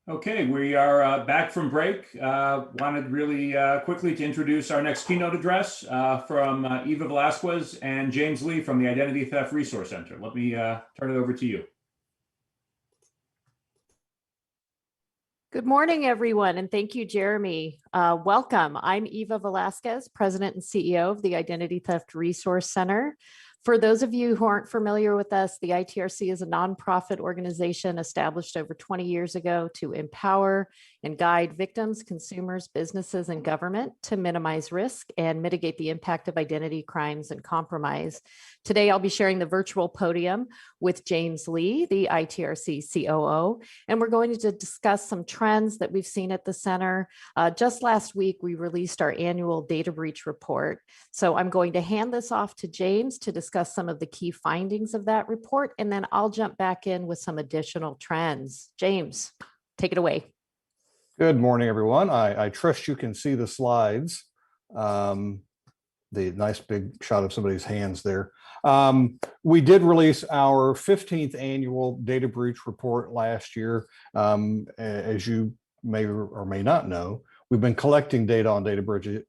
Okay, we are back from break. Wanted really quickly to introduce our next keynote address from Eva Velasquez and James Lee from the Identity Theft Resource Center. Let me turn it over to you. Good morning, everyone, and thank you, Jeremy. Welcome. I'm Eva Velasquez, President and CEO of the Identity Theft Resource Center. For those of you who aren't familiar with us, the ITRC is a nonprofit organization established over 20 years ago to empower and guide victims, consumers, businesses, and government to minimize risk and mitigate the impact of identity crimes and compromise. Today, I'll be sharing the virtual podium with James Lee, the ITRC COO, and we're going to discuss some trends that we've seen at the center. Just last week, we released our annual data breach report. So I'm going to hand this off to James to discuss some of the key findings of that report, and then I'll jump back in with some additional trends. James, take it away. Good morning, everyone. I trust you can see the slides. The nice big shot of somebody's hands there. We did release our 15th annual data breach report last year. As you may or may not know, we've been collecting data on data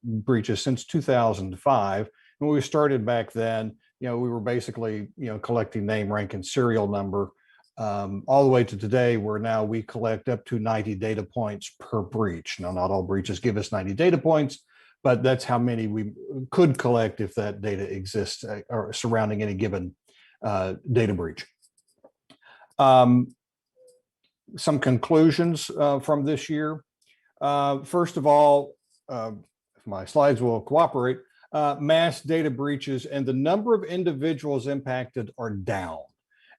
breaches since 2005. When we started back then, we were basically, collecting name, rank, and serial number. All the way to today, where we collect up to 90 data points per breach. Now, not all breaches give us 90 data points, but that's how many we could collect if that data exists or surrounding any given data breach. Some conclusions from this year. First of all, if my slides will cooperate, mass data breaches and the number of individuals impacted are down.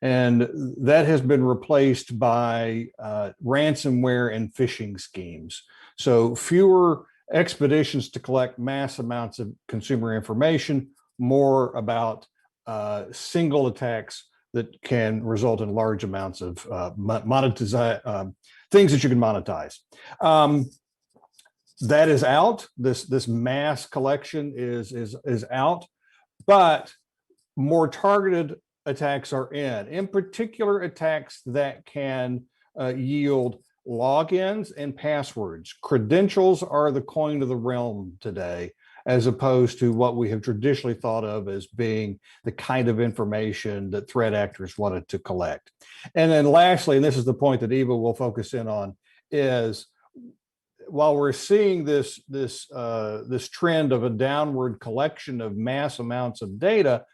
And that has been replaced by ransomware and phishing schemes. So fewer expeditions to collect mass amounts of consumer information, more about single attacks that can result in large amounts of things that you can monetize. That is out. This mass collection is out, but more targeted attacks are in particular attacks that can yield logins and passwords. Credentials are the coin of the realm today, as opposed to what we have traditionally thought of as being the kind of information that threat actors wanted to collect. And then lastly, and this is the point that Eva will focus in on, is while we're seeing this trend of a downward collection of mass amounts of data,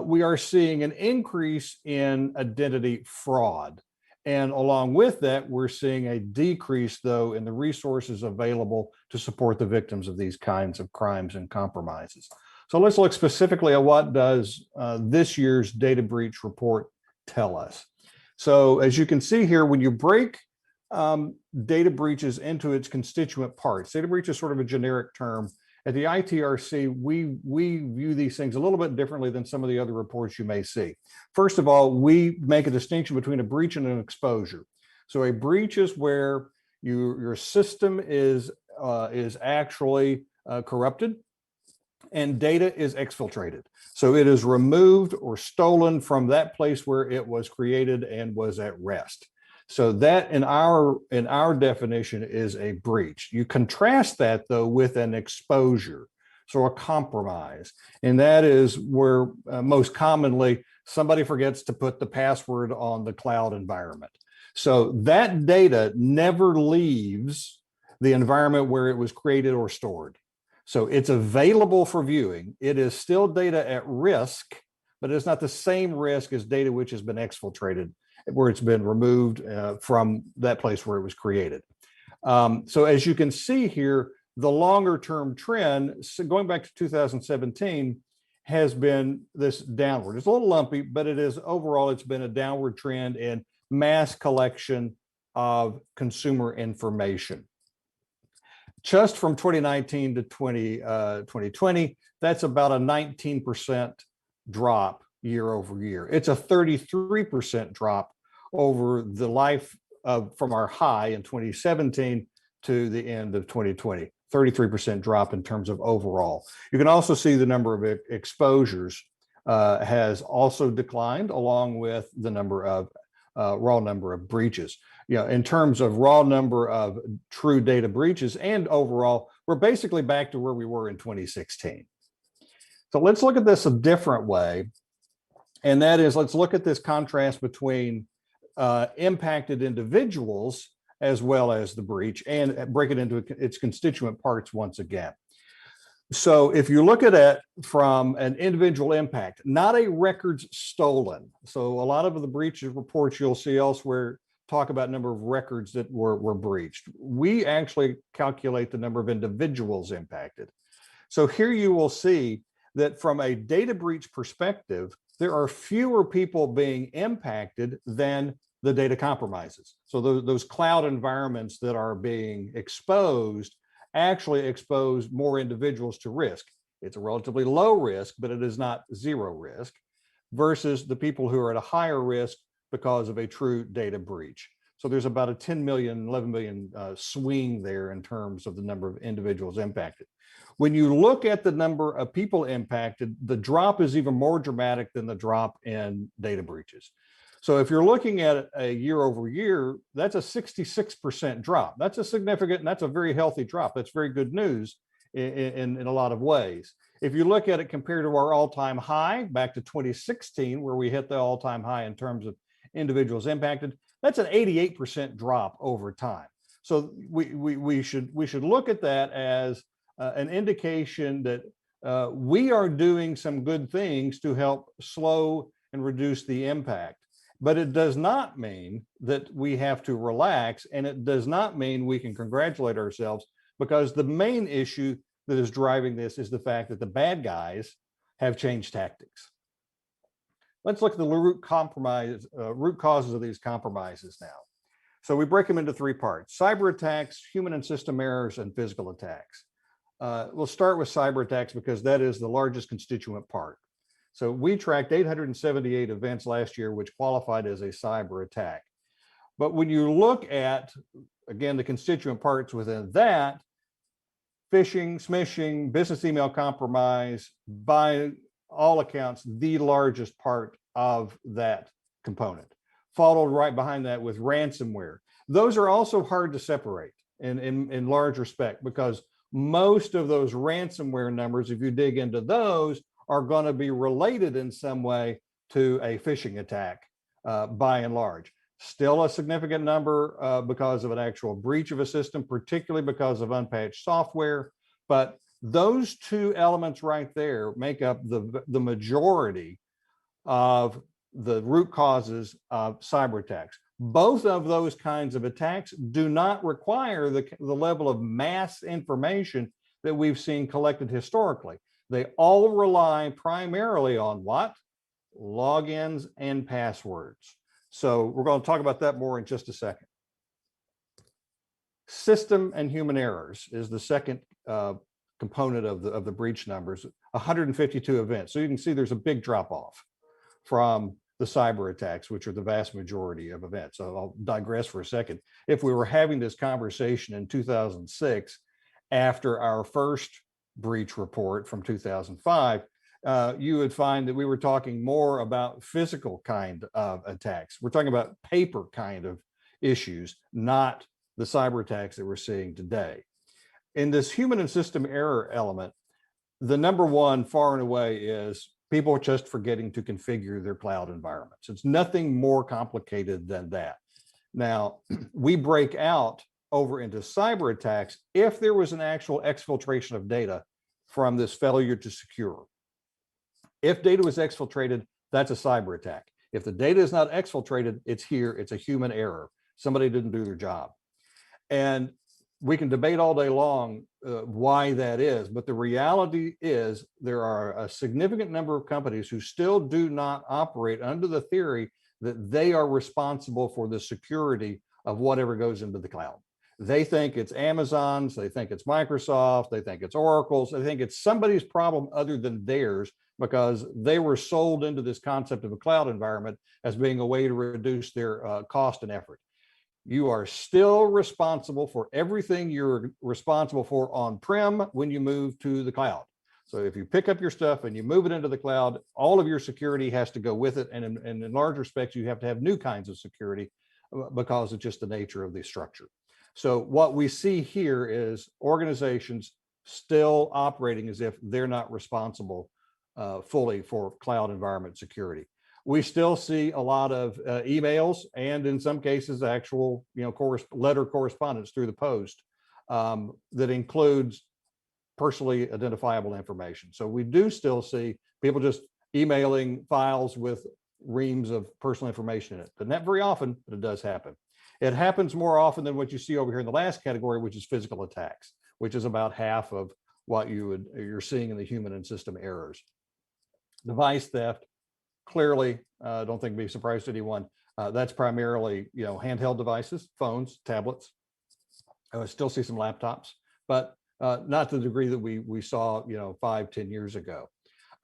we are seeing an increase in identity fraud. And along with that, we're seeing a decrease, though, in the resources available to support the victims of these kinds of crimes and compromises. So let's look specifically at what does this year's data breach report tell us. So as you can see here, when you break data breaches into its constituent parts, data breach is sort of a generic term. At the ITRC, we view these things a little bit differently than some of the other reports you may see. First of all, we make a distinction between a breach and an exposure. So a breach is where your system is actually corrupted and data is exfiltrated. So it is removed or stolen from that place where it was created and was at rest. So that in our definition is a breach. You contrast that though with an exposure, so a compromise. And that is where most commonly somebody forgets to put the password on the cloud environment. So that data never leaves the environment where it was created or stored. So it's available for viewing. It is still data at risk, but it's not the same risk as data which has been exfiltrated, where it's been removed from that place where it was created. So as you can see here, the longer term trend, going back to 2017, has been this downward. It's a little lumpy, but it is overall, it's been a downward trend in mass collection of consumer information. Just from 2019 to 2020, that's about a 19% drop year over year. It's a 33% drop over the life from our high in 2017 to the end of 2020, 33% drop in terms of overall. You can also see the number of exposures has also declined along with the number of raw number of breaches. in terms of raw number of true data breaches and overall, we're basically back to where we were in 2016. So let's look at this a different way. And that is, let's look at this contrast between impacted individuals as well as the breach, and break it into its constituent parts once again. So if you look at it from an individual impact, not a records stolen. So a lot of the breaches reports you'll see elsewhere talk about number of records that were breached. We actually calculate the number of individuals impacted. So here you will see that from a data breach perspective, there are fewer people being impacted than the data compromises. So those cloud environments that are being exposed actually expose more individuals to risk. It's a relatively low risk, but it is not zero risk, versus the people who are at a higher risk because of a true data breach. So there's about a 10 million, 11 million swing there in terms of the number of individuals impacted. When you look at the number of people impacted, the drop is even more dramatic than the drop in data breaches. So if you're looking at a year over year, that's a 66% drop. That's a significant, and that's a very healthy drop. That's very good news in a lot of ways. If you look at it compared to our all-time high back to 2016, where we hit the all-time high in terms of individuals impacted, that's an 88% drop over time. So we should look at that as an indication that we are doing some good things to help slow and reduce the impact. But it does not mean that we have to relax, and it does not mean we can congratulate ourselves, because the main issue that is driving this is the fact that the bad guys have changed tactics. Let's look at the root causes of these compromises now. So we break them into three parts: cyber attacks, human and system errors, and physical attacks. We'll start with cyber attacks because that is the largest constituent part. So we tracked 878 events last year, which qualified as a cyber attack. But when you look at, again, the constituent parts within that, phishing, smishing, business email compromise, by all accounts, the largest part of that component, followed right behind that with ransomware. Those are also hard to separate in large respect, because most of those ransomware numbers, if you dig into those, are going to be related in some way to a phishing attack, by and large. Still a significant number because of an actual breach of a system, particularly because of unpatched software. But those two elements right there make up the majority of the root causes of cyber attacks. Both of those kinds of attacks do not require the level of mass information that we've seen collected historically. They all rely primarily on what? Logins and passwords. So we're going to talk about that more in just a second. System and human errors is the second component of the breach numbers, 152 events. So you can see there's a big drop off from the cyber attacks, which are the vast majority of events. So I'll digress for a second. If we were having this conversation in 2006, after our first breach report from 2005, you would find that we were talking more about physical kind of attacks. We're talking about paper kind of issues, not the cyber attacks that we're seeing today. In this human and system error element, the number one far and away is people just forgetting to configure their cloud environments. It's nothing more complicated than that. Now, we break out over into cyber attacks if there was an actual exfiltration of data from this failure to secure. If data was exfiltrated, that's a cyber attack. If the data is not exfiltrated, it's a human error. Somebody didn't do their job. And we can debate all day long why that is, but the reality is there are a significant number of companies who still do not operate under the theory that they are responsible for the security of whatever goes into the cloud. They think it's Amazon's, they think it's Microsoft, they think it's Oracle's, they think it's somebody's problem other than theirs, because they were sold into this concept of a cloud environment as being a way to reduce their cost and effort. You are still responsible for everything you're responsible for on-prem when you move to the cloud. So if you pick up your stuff and you move it into the cloud, all of your security has to go with it. And in large respects, you have to have new kinds of security because of just the nature of the structure. So what we see here is organizations still operating as if they're not responsible fully for cloud environment security. We still see a lot of emails, and in some cases, actual letter correspondence through the post that includes personally identifiable information. So we do still see people just emailing files with reams of personal information in it. But not very often, but it does happen. It happens more often than what you see over here in the last category, which is physical attacks, which is about half of what you're seeing in the human and system errors. Device theft, clearly, I don't think it'd be a surprise to anyone. That's primarily, handheld devices, phones, tablets. I still see some laptops, but not to the degree that we saw, 5-10 years ago.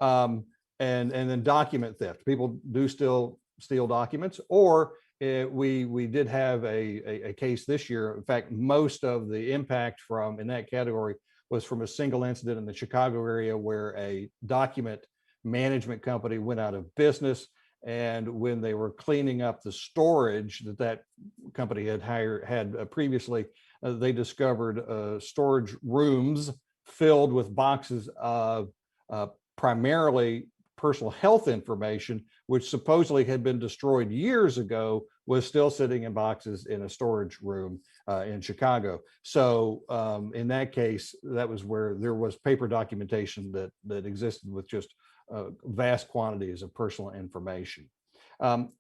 And then document theft. People do still steal documents, or we did have a case this year. In fact, most of the impact in that category was from a single incident in the Chicago area where a document management company went out of business. And when they were cleaning up the storage that company had previously, they discovered storage rooms filled with boxes of primarily personal health information, which supposedly had been destroyed years ago, was still sitting in boxes in a storage room in Chicago. So in that case, that was where there was paper documentation that existed with just vast quantities of personal information.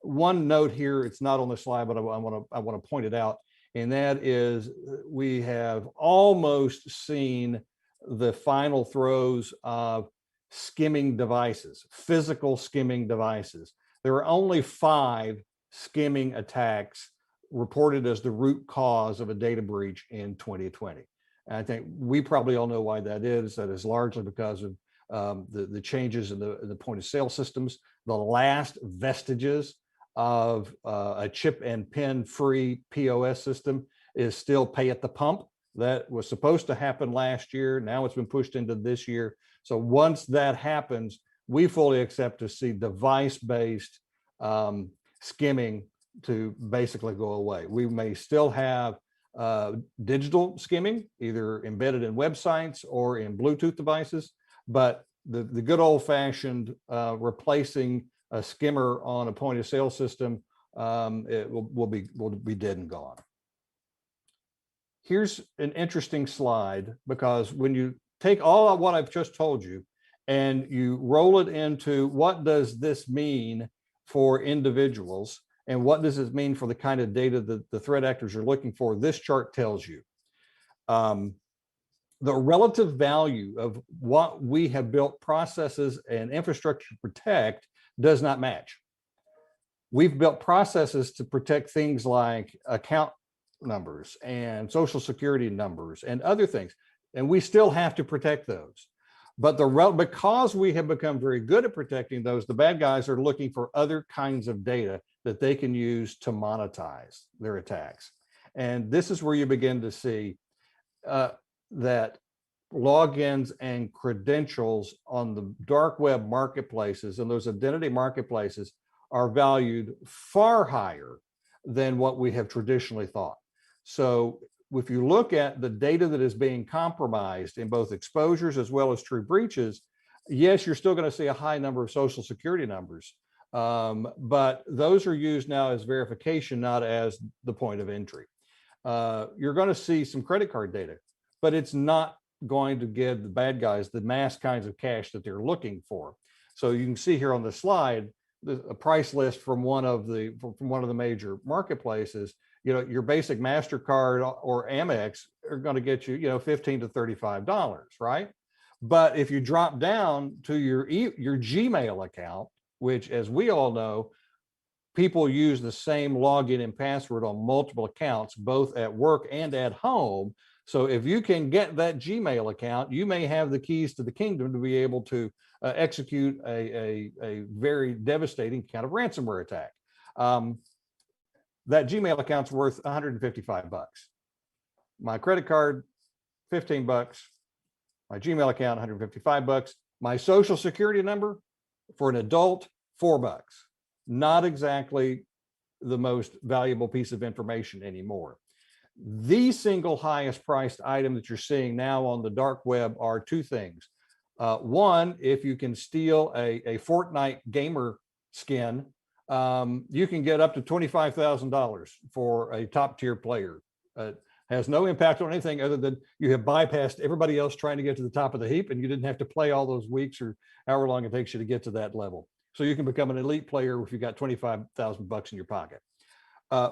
One note here, it's not on the slide, but I want to point it out, and that is we have almost seen the final throes of skimming devices, physical skimming devices. There are only 5 skimming attacks reported as the root cause of a data breach in 2020. And I think we probably all know why that is. That is largely because of the changes in the point of sale systems, the last vestiges of a chip and pin free POS system is still pay at the pump. That was supposed to happen last year. Now it's been pushed into this year. So once that happens, we fully accept to see device-based skimming to basically go away. We may still have digital skimming, either embedded in websites or in Bluetooth devices, but the good old-fashioned replacing a skimmer on a point of sale system, it will be dead and gone. Here's an interesting slide, because when you take all of what I've just told you and you roll it into what does this mean for individuals and what does it mean for the kind of data that the threat actors are looking for, this chart tells you. The relative value of what we have built processes and infrastructure to protect does not match. We've built processes to protect things like account numbers and social security numbers and other things, and we still have to protect those. But because we have become very good at protecting those, the bad guys are looking for other kinds of data that they can use to monetize their attacks. And this is where you begin to see that logins and credentials on the dark web marketplaces and those identity marketplaces are valued far higher than what we have traditionally thought. So if you look at the data that is being compromised in both exposures as well as true breaches, yes, you're still going to see a high number of social security numbers, but those are used now as verification, not as the point of entry. You're going to see some credit card data, but it's not going to give the bad guys the mass kinds of cash that they're looking for. So you can see here on the slide, a price list from one of the major marketplaces. Your basic MasterCard or Amex are going to get you, $15 to $35, right? But if you drop down to your Gmail account, which, as we all know, people use the same login and password on multiple accounts, both at work and at home. So if you can get that Gmail account, you may have the keys to the kingdom to be able to execute a very devastating kind of ransomware attack. That Gmail account's worth $155. My credit card, $15. My Gmail account, $155. My social security number for an adult, $4. Not exactly the most valuable piece of information anymore. The single highest priced item that you're seeing now on the dark web are two things. One, if you can steal a Fortnite gamer skin, you can get up to $25,000 for a top tier player. Has no impact on anything other than you have bypassed everybody else trying to get to the top of the heap, and you didn't have to play all those weeks or however long it takes you to get to that level. So you can become an elite player if you got 25,000 bucks in your pocket.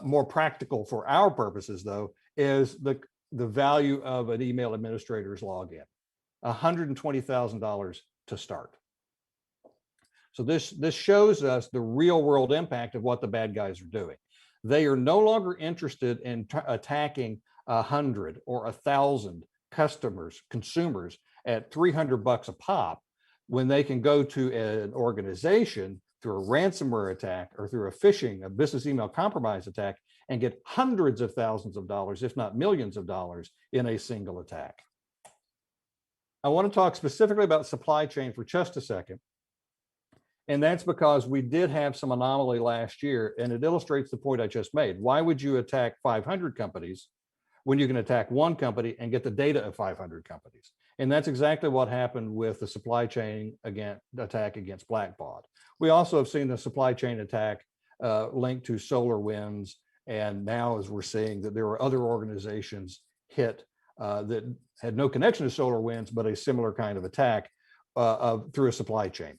More practical for our purposes, though, is the value of an email administrator's login. $120,000 to start. So this shows us the real world impact of what the bad guys are doing. They are no longer interested in attacking 100 or 1,000 consumers at 300 bucks a pop, when they can go to an organization through a ransomware attack or through a business email compromise attack, and get hundreds of thousands of dollars, if not millions of dollars, in a single attack. I want to talk specifically about supply chain for just a second. And that's because we did have some anomaly last year, and it illustrates the point I just made. Why would you attack 500 companies when you can attack one company and get the data of 500 companies? And that's exactly what happened with the supply chain attack against Blackbaud. We also have seen the supply chain attack linked to SolarWinds. And now, as we're seeing, that there were other organizations hit that had no connection to SolarWinds, but a similar kind of attack through a supply chain.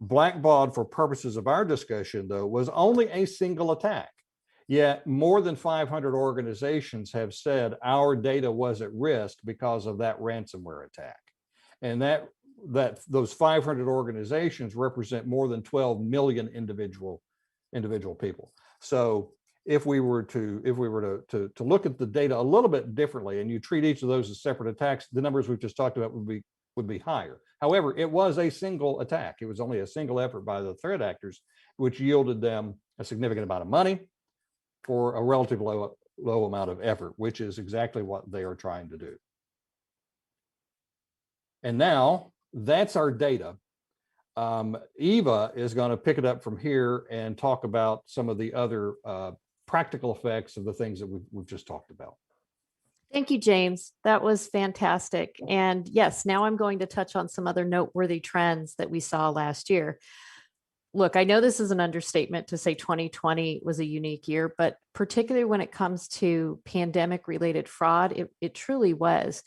Blackbaud, for purposes of our discussion, though, was only a single attack. Yet more than 500 organizations have said our data was at risk because of that ransomware attack. And those 500 organizations represent more than 12 million individual people. So if we were to look at the data a little bit differently, and you treat each of those as separate attacks, the numbers we've just talked about would be higher. However, it was a single attack. It was only a single effort by the threat actors, which yielded them a significant amount of money for a relatively low amount of effort, which is exactly what they are trying to do. And now that's our data. Eva is going to pick it up from here and talk about some of the other practical effects of the things that we've just talked about. Thank you, James. That was fantastic. And yes, now I'm going to touch on some other noteworthy trends that we saw last year. Look, I know this is an understatement to say 2020 was a unique year, but particularly when it comes to pandemic-related fraud, it truly was.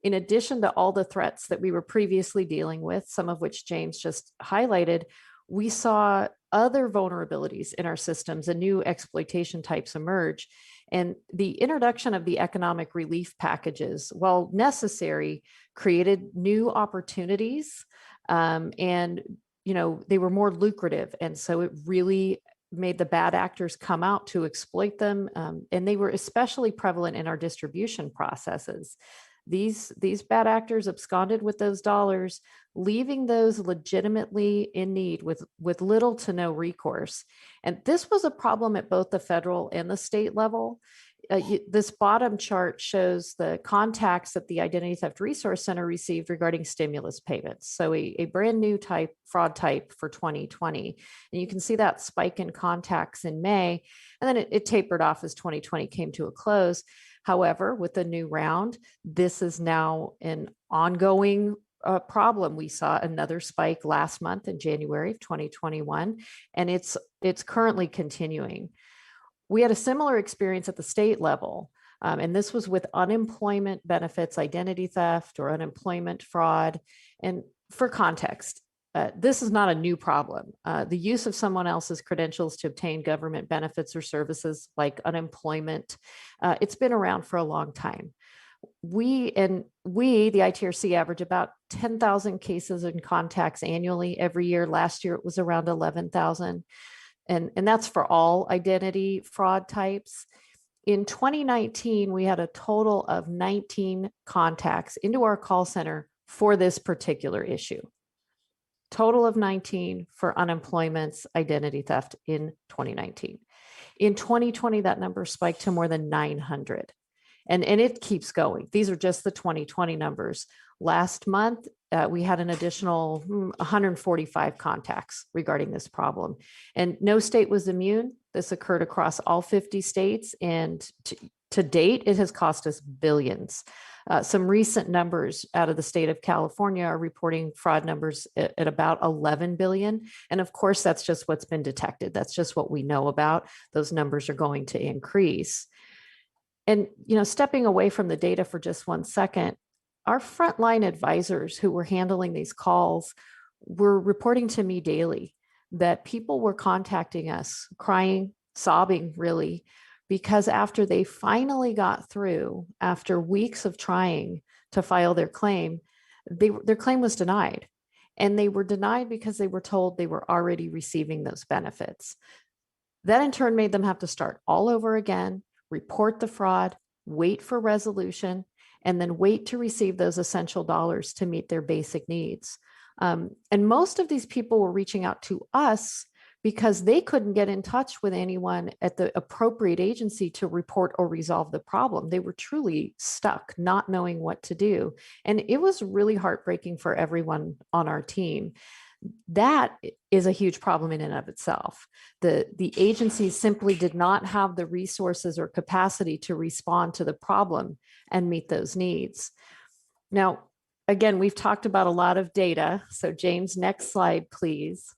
In addition to all the threats that we were previously dealing with, some of which James just highlighted, we saw other vulnerabilities in our systems and new exploitation types emerge. And the introduction of the economic relief packages, while necessary, created new opportunities, and they were more lucrative. And so it really made the bad actors come out to exploit them. And they were especially prevalent in our distribution processes. These bad actors absconded with those dollars, leaving those legitimately in need with little to no recourse. And this was a problem at both the federal and the state level. This bottom chart shows the contacts that the Identity Theft Resource Center received regarding stimulus payments. So a brand new fraud type for 2020. And you can see that spike in contacts in May, and then it tapered off as 2020 came to a close. However, with the new round, this is now an ongoing problem. We saw another spike last month in January of 2021, and it's currently continuing. We had a similar experience at the state level, and this was with unemployment benefits, identity theft, or unemployment fraud. And for context, this is not a new problem. The use of someone else's credentials to obtain government benefits or services like unemployment, it's been around for a long time. We, the ITRC, average about 10,000 cases and contacts annually every year. Last year, it was around 11,000. And that's for all identity fraud types. In 2019, we had a total of 19 contacts into our call center for this particular issue. Total of 19 for unemployment's identity theft in 2019. In 2020, that number spiked to more than 900. And it keeps going. These are just the 2020 numbers. Last month, we had an additional 145 contacts regarding this problem. And no state was immune. This occurred across all 50 states, and to date, it has cost us billions. Some recent numbers out of the state of California are reporting fraud numbers at about 11 billion. And of course, that's just what's been detected. That's just what we know about. Those numbers are going to increase. And, stepping away from the data for just 1 second, our frontline advisors who were handling these calls were reporting to me daily that people were contacting us, crying, sobbing, really, because after they finally got through, after weeks of trying to file their claim, their claim was denied. And they were denied because they were told they were already receiving those benefits. That in turn made them have to start all over again, report the fraud, wait for resolution, and then wait to receive those essential dollars to meet their basic needs. And most of these people were reaching out to us because they couldn't get in touch with anyone at the appropriate agency to report or resolve the problem. They were truly stuck, not knowing what to do. And it was really heartbreaking for everyone on our team. That is a huge problem in and of itself. The agencies simply did not have the resources or capacity to respond to the problem and meet those needs. Now, again, we've talked about a lot of data. So James, next slide, please.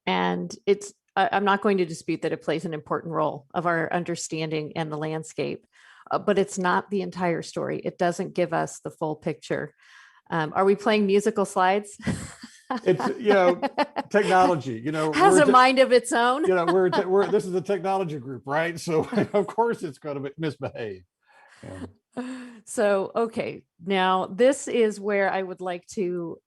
And I'm not going to dispute that it plays an important role of our understanding and the landscape, but it's not the entire story. It doesn't give us the full picture. Are we playing musical slides? It's, technology, has a mind of its own. This is a technology group, right? So of course it's going to misbehave. So, okay, now this is where I would like to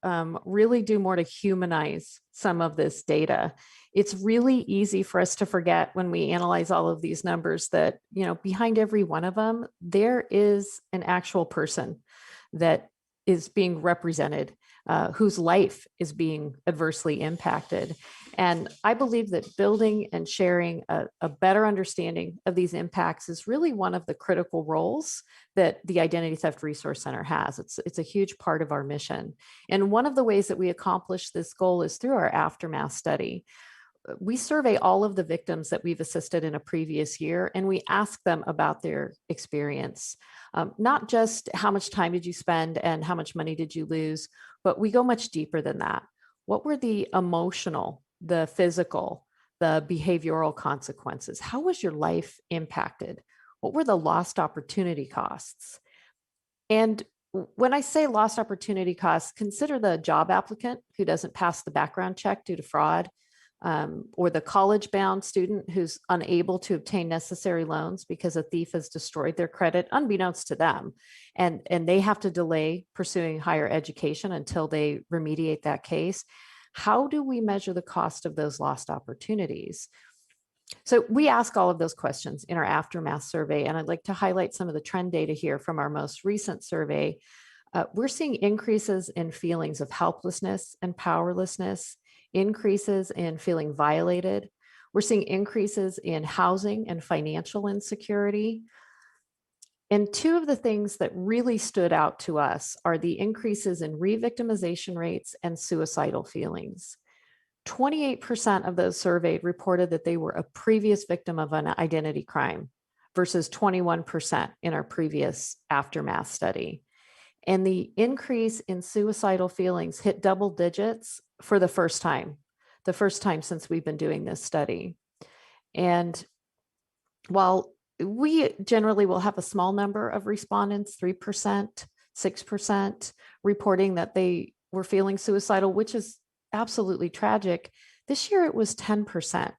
really do more to humanize some of this data. It's really easy for us to forget when we analyze all of these numbers that, behind every one of them, there is an actual person that is being represented, whose life is being adversely impacted. And I believe that building and sharing a better understanding of these impacts is really one of the critical roles that the Identity Theft Resource Center has. It's a huge part of our mission. And one of the ways that we accomplish this goal is through our aftermath study. We survey all of the victims that we've assisted in a previous year, and we ask them about their experience. Not just how much time did you spend and how much money did you lose, but we go much deeper than that. What were the emotional, the physical, the behavioral consequences? How was your life impacted? What were the lost opportunity costs? And when I say lost opportunity costs, consider the job applicant who doesn't pass the background check due to fraud, or the college-bound student who's unable to obtain necessary loans because a thief has destroyed their credit, unbeknownst to them, and they have to delay pursuing higher education until they remediate that case. How do we measure the cost of those lost opportunities? So we ask all of those questions in our aftermath survey, and I'd like to highlight some of the trend data here from our most recent survey. We're seeing increases in feelings of helplessness and powerlessness, increases in feeling violated. We're seeing increases in housing and financial insecurity. And two of the things that really stood out to us are the increases in re-victimization rates and suicidal feelings. 28% of those surveyed reported that they were a previous victim of an identity crime versus 21% in our previous aftermath study. And the increase in suicidal feelings hit double digits for the first time since we've been doing this study. And while we generally will have a small number of respondents, 3%, 6%, reporting that they were feeling suicidal, which is absolutely tragic, this year it was 10%.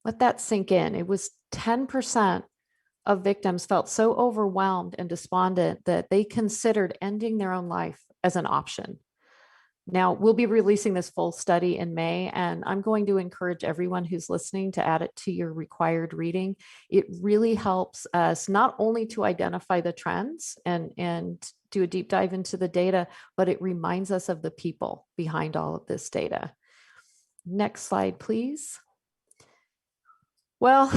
Let that sink in. It was 10% of victims felt so overwhelmed and despondent that they considered ending their own life as an option. Now, we'll be releasing this full study in May, and I'm going to encourage everyone who's listening to add it to your required reading. It really helps us not only to identify the trends and do a deep dive into the data, but it reminds us of the people behind all of this data. Next slide, please. Well,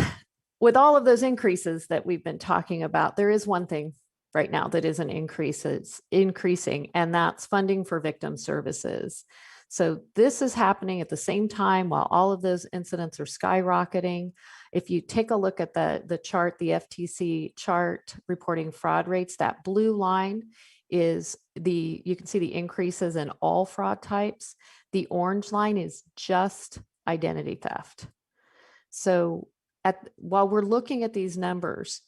with all of those increases that we've been talking about, there is one thing right now that isn't increasing, and that's funding for victim services. So this is happening at the same time while all of those incidents are skyrocketing. If you take a look at the chart, the FTC chart reporting fraud rates, that blue line is you can see the increases in all fraud types. The orange line is just identity theft. So while we're looking at these numbers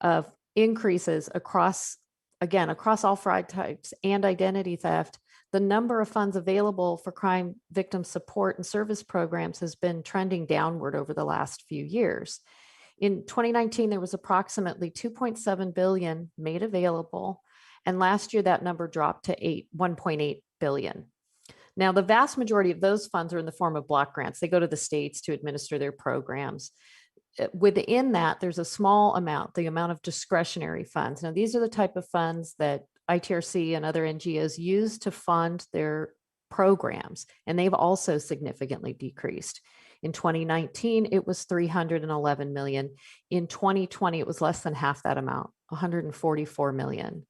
of increases across all fraud types and identity theft, the number of funds available for crime victim support and service programs has been trending downward over the last few years. In 2019, there was approximately 2.7 billion made available, and last year that number dropped to 1.8 billion. Now, the vast majority of those funds are in the form of block grants. They go to the states to administer their programs. Within that, there's a small amount, the amount of discretionary funds. Now, these are the type of funds that ITRC and other NGOs use to fund their programs, and they've also significantly decreased. In 2019, it was 311 million. In 2020, it was less than half that amount, 144 million.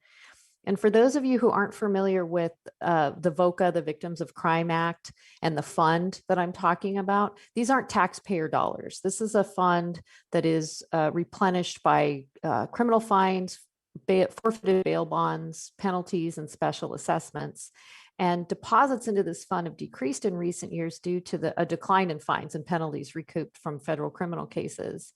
And for those of you who aren't familiar with the VOCA, the Victims of Crime Act, and the fund that I'm talking about, these aren't taxpayer dollars. This is a fund that is replenished by criminal fines, forfeited bail bonds, penalties, and special assessments. And deposits into this fund have decreased in recent years due to a decline in fines and penalties recouped from federal criminal cases.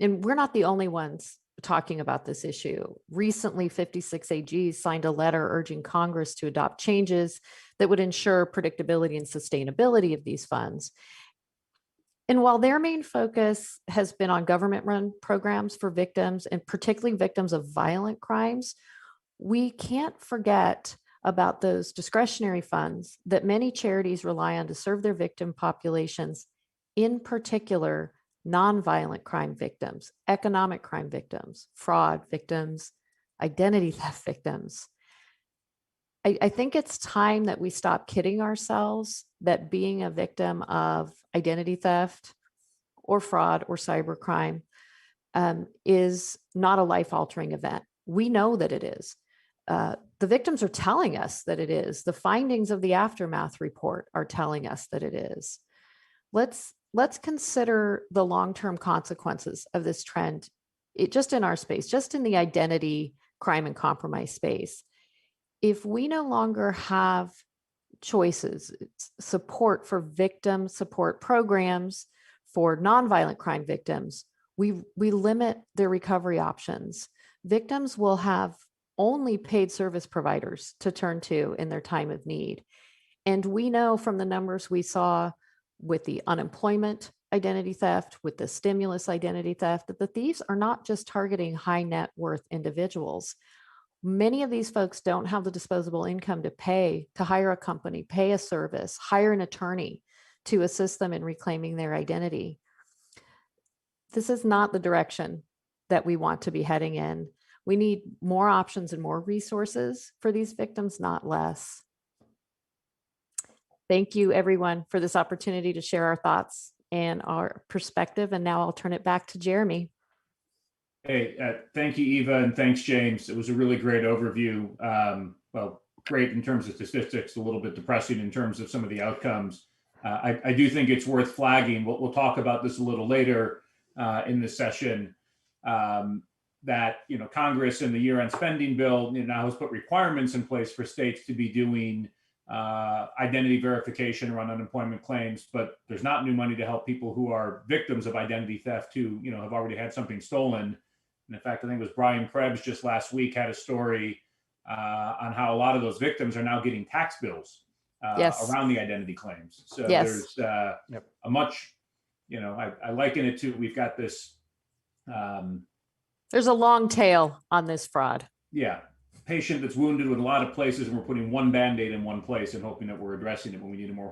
And we're not the only ones talking about this issue. Recently, 56 AGs signed a letter urging Congress to adopt changes that would ensure predictability and sustainability of these funds. And while their main focus has been on government-run programs for victims, and particularly victims of violent crimes, we can't forget about those discretionary funds that many charities rely on to serve their victim populations, in particular, nonviolent crime victims, economic crime victims, fraud victims, identity theft victims. I think it's time that we stop kidding ourselves that being a victim of identity theft or fraud or cybercrime is not a life-altering event. We know that it is. The victims are telling us that it is. The findings of the aftermath report are telling us that it is. Let's consider the long-term consequences of this trend, just in our space, just in the identity crime and compromise space. If we no longer have choices, support for victim support programs for nonviolent crime victims, we limit their recovery options. Victims will have only paid service providers to turn to in their time of need. And we know from the numbers we saw with the unemployment identity theft, with the stimulus identity theft, that the thieves are not just targeting high net worth individuals. Many of these folks don't have the disposable income to hire a company, pay a service, hire an attorney to assist them in reclaiming their identity. This is not the direction that we want to be heading in. We need more options and more resources for these victims, not less. Thank you, everyone, for this opportunity to share our thoughts and our perspective. And now I'll turn it back to Jeremy. Hey, thank you, Eva, and thanks, James. It was a really great overview. Well, great in terms of statistics, a little bit depressing in terms of some of the outcomes. I do think it's worth flagging. We'll talk about this a little later in this session. That Congress in the year-end spending bill now has put requirements in place for states to be doing identity verification around unemployment claims, but there's not new money to help people who are victims of identity theft who have already had something stolen. And in fact, I think it was Brian Krebs just last week had a story on how a lot of those victims are now getting tax bills around the identity claims. So there's a much, I liken it to, we've got this. There's a long tail on this fraud. Yeah. Patient that's wounded with a lot of places, and we're putting one Band-Aid in one place and hoping that we're addressing it when we need a more